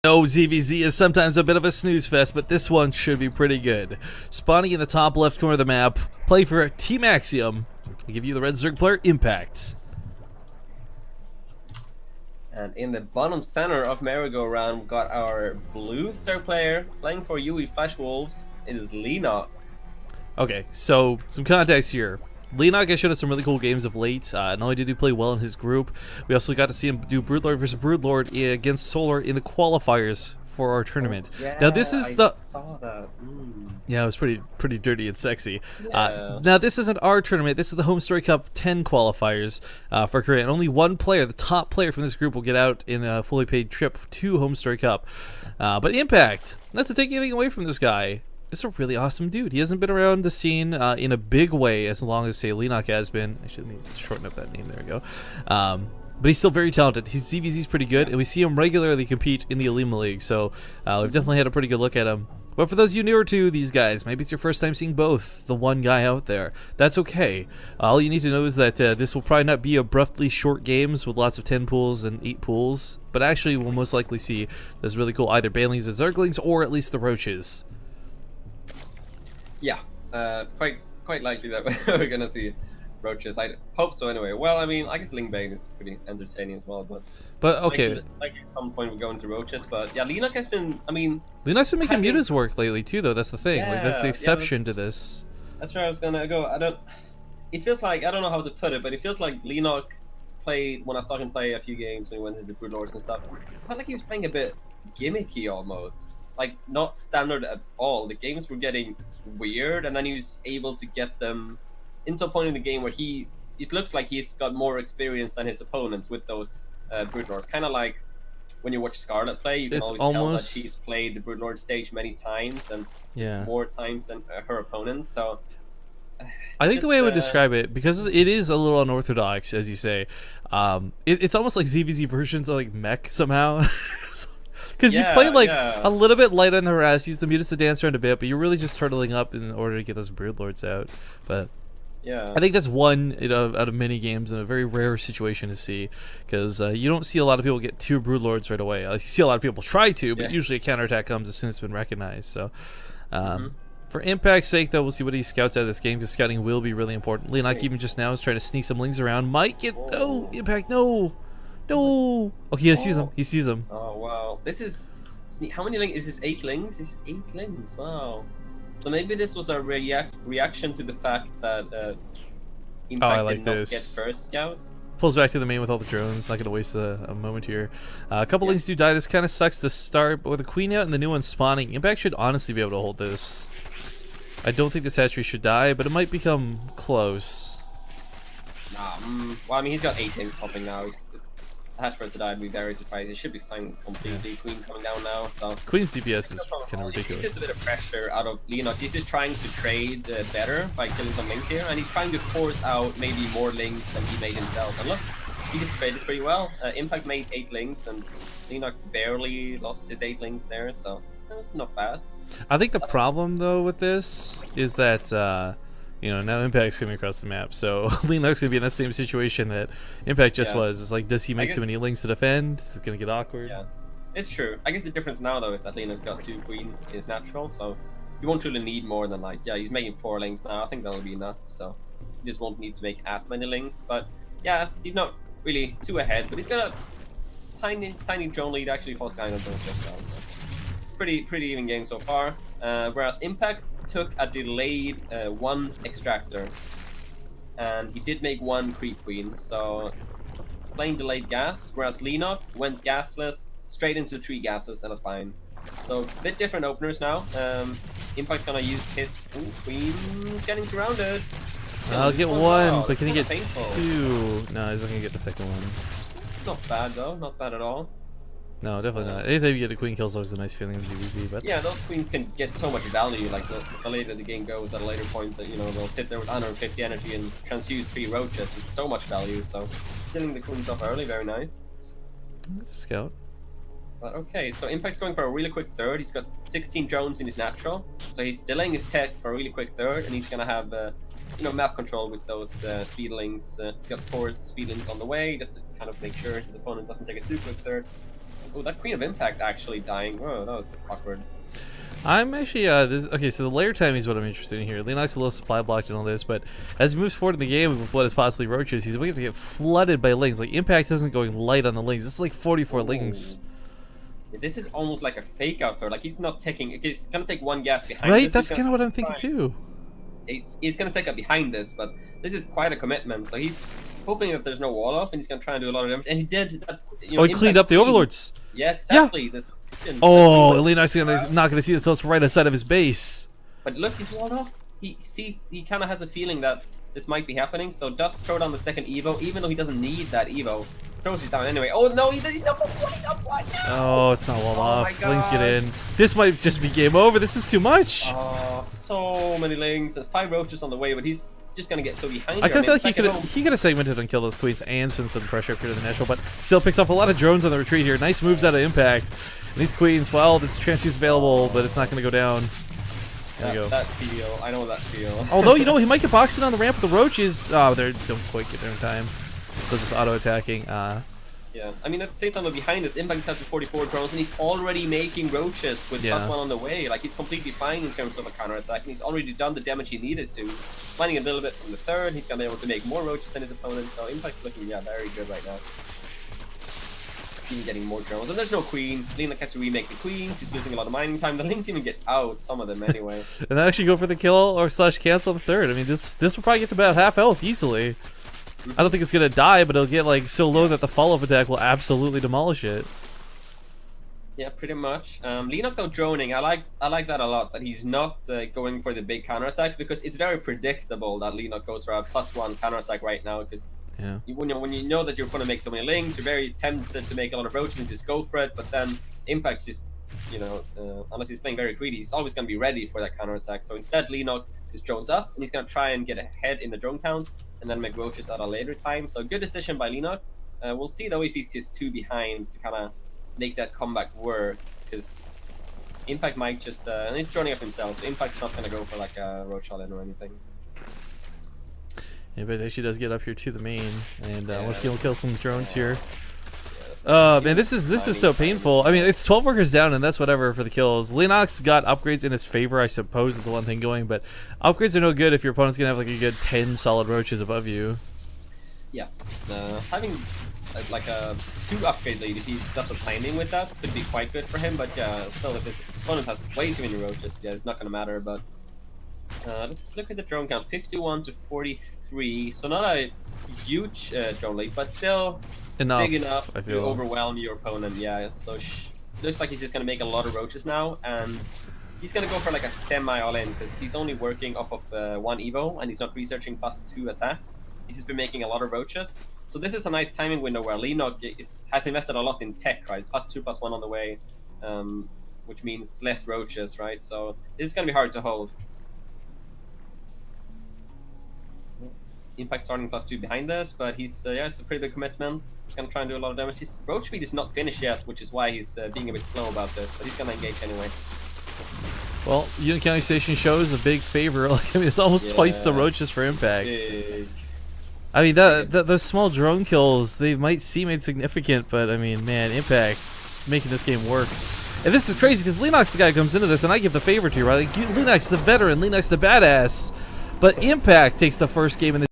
No, ZVZ is sometimes a bit of a snooze fest, but this one should be pretty good. Spawning in the top left corner of the map, play for Team Axiom. I give you the red Zerg player, Impact. And in the bottom center of merry-go-round, we've got our blue Zerg player playing for UE Flash Wolves. It is Leenock. Okay, so some context here. Leenock has shown us some really cool games of late. Not only did he play well in his group, we also got to see him do Broodlord versus Broodlord against Solar in the qualifiers for our tournament. Oh, yeah, now this is I saw that. Yeah, it was pretty dirty and sexy. Yeah. Now this isn't our tournament. This is the HomeStory Cup 10 qualifiers for Korea, and only one player, the top player from this group, will get out in a fully paid trip to HomeStory Cup. But Impact, not to take anything away from this guy, is a really awesome dude. He hasn't been around the scene in a big way as long as, say, Leenock has been. I should need to shorten up that name. There we go. But he's still very talented. His ZVZ is pretty good, and we see him regularly compete in the Alima League, so we've definitely had a pretty good look at him. But for those of you newer to these guys, maybe it's your first time seeing both, the one guy out there. That's okay. All you need to know is that this will probably not be abruptly short games with lots of 10 pools and 8 pools, but actually we'll most likely see this really cool either Banelings and Zerglings, or at least the Roaches. Yeah, quite likely that we're gonna see Roaches. I hope so anyway. Well, I mean, I guess Lingbane is pretty entertaining as well, but okay. Like at some point we go into Roaches, but yeah, Leenock has been, I mean... Leenock's been making mutas work lately too, though. That's the thing. Yeah, like, that's the exception to this. That's where I was gonna go. It feels like, I don't know how to put it, but it feels like Leenock played, when I saw him play a few games when he went into the Broodlords and stuff, it felt like he was playing a bit gimmicky almost. Like, not standard at all. The games were getting weird, and then he was able to get them into a point in the game where it looks like he's got more experience than his opponents with those Broodlords. Kind of like when you watch Scarlet play, you can always tell that she's played the Broodlord stage many times, and more times than her opponents. So I think the way I would describe it, because it is a little unorthodox, as you say, it's almost like ZVZ versions of like mech somehow. Because you play like a little bit light on the harass, use the mutas to dance around a bit, but you're really just turtling up in order to get those Broodlords out. But yeah, I think that's one out of many games and a very rare situation to see, because you don't see a lot of people get 2 Broodlords right away. You see a lot of people try to, but usually a counterattack comes as soon as it's been recognized. So for Impact's sake, though, we'll see what he scouts out of this game, because scouting will be really important. Leenock even just now is trying to sneak some lings around. Might get... Oh, Impact, no! No! Okay, he sees him. He sees him. Oh, wow. This is... How many lings? Is this 8 lings? It's 8 lings. Wow. So maybe this was a reaction to the fact that Impact did not get first scout. Pulls back to the main with all the drones. Not going to waste a moment here. A couple lings do die. This kind of sucks to start, but with the queen out and the new one spawning, Impact should honestly be able to hold this. I don't think this hatchery should die, but it might become close. Nah, well, I mean, he's got 8 lings popping now. Hatchford to die, I'd be very surprised. It should be fine completely. Queen coming down now, so... Queen's DPS is kind of ridiculous. This is a bit of pressure out of Leenock. He's just trying to trade better by killing some lings here, and he's trying to force out maybe more lings than he made himself. And look, he just traded pretty well. Impact made 8 lings, and Leenock barely lost his 8 lings there, so that was not bad. I think the problem, though, with this is that... you know, now Impact's coming across the map, so Leenock's gonna be in that same situation that Impact just was. It's like, does he make too many lings to defend? Is it gonna get awkward? Yeah, it's true. I guess the difference now, though, is that Leenock's got 2 queens is natural, so you won't really need more than, like, he's making 4 lings now. I think that'll be enough, so you just won't need to make as many lings. But yeah, he's not really too ahead, but he's got a tiny drone lead. Actually, false guy on drone just now, so it's pretty even game so far. Whereas Impact took a delayed 1 extractor, and he did make 1 creep queen, so playing delayed gas, whereas Leenock went gasless straight into 3 gases and a spine. So a bit different openers now. Impact's gonna use his queen's getting surrounded. I'll get 1, but can he get 2? No, he's not gonna get the second one. It's not bad though, not bad at all. No, definitely not. Anytime you get a queen kill is always a nice feeling in ZVZ, but... Yeah, those queens can get so much value, like the later the game goes at a later point, that, you know, they'll sit there with 150 energy and transfuse 3 roaches. It's so much value, so killing the queens off early, very nice. Scout. But okay, so Impact's going for a really quick third. He's got 16 drones in his natural, so he's delaying his tech for a really quick third, and he's gonna have, you know, map control with those speedlings. He's got 4 speedlings on the way, just to kind of make sure his opponent doesn't take a too quick third. Oh, that Queen of Impact actually dying. Oh, that was awkward. I'm actually okay. So the layer timing is what I'm interested in here. Leenock's a little supply blocked and all this, but as he moves forward in the game with what is possibly roaches, he's going to get flooded by lings. Like Impact isn't going light on the lings. This is like 44 lings. This is almost like a fake out throw. Like he's not taking. He's gonna take one gas behind. Right? This. That's kind of what I'm thinking too. He's gonna take a behind this, but this is quite a commitment. So he's hoping that there's no wall off, and he's gonna try and do a lot of damage. And he did that. You know, Oh, he cleaned up the overlords. Yeah, exactly. Yeah. There's Oh, Leenock's not gonna see this until it's right outside of his base. But look, he's walled off. He kind of has a feeling that this might be happening. So does throw down the second Evo, even though he doesn't need that Evo. Throws it down anyway. Oh no, he's not falling up. What? No! Oh, it's not walled off. Lings get in. This might just be game over. This is too much. Oh, so many lings and 5 roaches on the way, but he's just gonna get so behind. I kind of feel like he could have segmented and killed those queens and sent some pressure up here to the natural, but still picks up a lot of drones on the retreat here. Nice moves out of Impact. And these queens, well, this transfuse's available, but it's not going to go down. There we go. That feel, I know that feel. Although, you know, he might get boxed in on the ramp with the roaches. Oh, they don't quite get there in time. Still just auto-attacking. Yeah, I mean, at the same time, behind us, Impact is up to 44 drones, and he's already making roaches with +1 on the way. Like, he's completely fine in terms of a counterattack, and he's already done the damage he needed to. He's finding a little bit from the third. He's going to be able to make more roaches than his opponent, so Impact's looking, yeah, very good right now. He's getting more drones, and there's no queens. Leenock has to remake the queens. He's losing a lot of mining time. The lings even get out, some of them anyway. And they actually go for the kill or / cancel the third. I mean, this will probably get to about half health easily. I don't think it's gonna die, but it'll get like so low that the follow-up attack will absolutely demolish it. Yeah, pretty much. Leenock though droning, I like that a lot. That he's not going for the big counterattack, because it's very predictable that Leenock goes for a +1 counterattack right now. Because yeah, when you know that you're going to make so many lings, you're very tempted to make a lot of roaches and just go for it. But then Impact's just, you know, unless he's playing very greedy, he's always going to be ready for that counterattack. So instead, Leenock just drones up, and he's going to try and get ahead in the drone count, and then make roaches at a later time. So good decision by Leenock. We'll see though if he's just 2 behind to kind of make that comeback work, because Impact might just and he's droning up himself. Impact's not going to go for like a roach all in or anything. Yeah, but it actually does get up here to the main, and let's kill some drones here. Yeah, man, this is so painful. I mean, it's 12 workers down, and that's whatever for the kills. Leenock's got upgrades in his favor, I suppose, is the one thing going, but upgrades are no good if your opponent's gonna have like a good 10 solid roaches above you. Yeah, having like a 2 upgrade lead, if he does a timing with that, could be quite good for him. But yeah, still, if his opponent has way too many roaches, yeah, it's not gonna matter. But let's look at the drone count: 51 to 43. So not a huge drone lead, but still big enough to overwhelm your opponent. Yeah, so looks like he's just gonna make a lot of roaches now, and he's gonna go for like a semi all-in, because he's only working off of 1 evo, and he's not researching +2 attack. He's just been making a lot of roaches. So this is a nice timing window where Leenock has invested a lot in tech, right? +2, +1 on the way, which means less roaches, right? So this is gonna be hard to hold. Impact starting +2 behind us, but he's yeah, it's a pretty big commitment. He's gonna try and do a lot of damage. His roach speed is not finished yet, which is why he's being a bit slow about this, but he's gonna engage anyway. Well, Unit County Station shows a big favor. Like, I mean, it's almost twice the roaches for Impact. Big. I mean, those small drone kills, they might seem insignificant, but I mean, man, Impact just making this game work. And this is crazy, because Leenock's the guy who comes into this, and I give the favor to, right? Like, Leenock's the veteran, Leenock's the badass, but Impact takes the first game in the